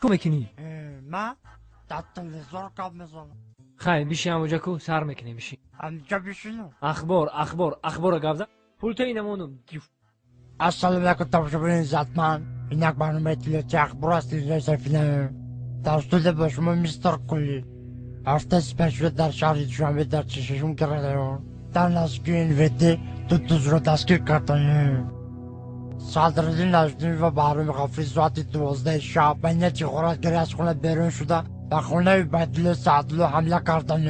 چیکار میکنی؟ من در تلویزیون کار میزنم. خیلی بیشی همونجا کو سر میکنی بیشی. همینجا بشینم. اخبار گفت. پولت اینمونم. السلام علیکم تماشاگران عزتمند. اینک برنامه تلویزیون اخبار است رسانه‌ای. توسط به شما میستر کلی. هفته پیش در شهر دوشنبه در چشم گرفتم. در نزدیکی این ویدی دو دوست را دستگیر کردند. صدراعظم نجمی و بهرام غفوری ساعت 12 شب به نیت غارتگری از خانه بیرون شده به خانه عبیدالله سعدلو حمله کردند.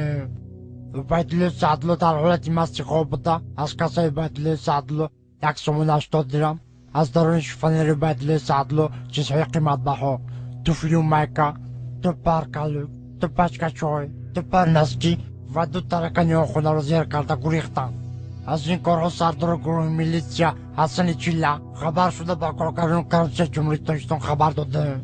عبیدالله سعدلو در حالت مست خواب بوده. از کاسه عبیدالله سعدلو 180 درم، از درون شیفانیر عبیدالله سعدلو چیزهای قیمت بها، دو فیلم میکا، دو پرکالو، دو پچکه چای، دو پرنسکی و دو ترکانی خانه را زیر کرده گریختند. از این کارها سردار گروه میلیسیا حسن چیلا خبر شده با کارگردان کربسه جمهوری تاجیکستان خبر داده.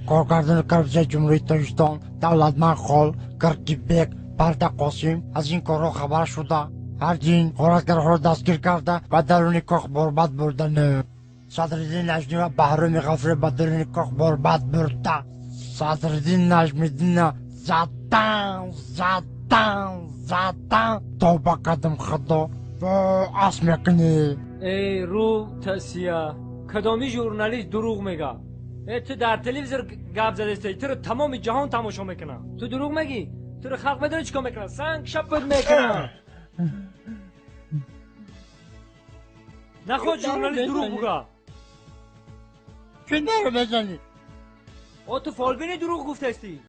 کارگردان کربسه جمهوری تاجیکستان دولتمند خال کرکیبک پرده قاسم از این کارها خبر شده. هرچین غارتگرها را دستگیر کرده و درون کاخ برباد بردن. صدراعظم نجمی و بهرام غفوری به درون کاخ برباد برده. صدراعظم نجمیدین زدن تا با قدم خدا و اس میکنی. ای رو تسیا کدامی ژورنالیست دروغ میگه؟ تو در تلویزیون گپ زده استی، تو رو تمام جهان تماشا میکنه. تو دروغ میگی؟ تو رو خلق بدون چیکار میکنه؟ سنگ شپت میکنه. نخود ژورنالیست دروغ بگه. چه نرو بزنی؟ تو فالبینی دروغ گفته استی.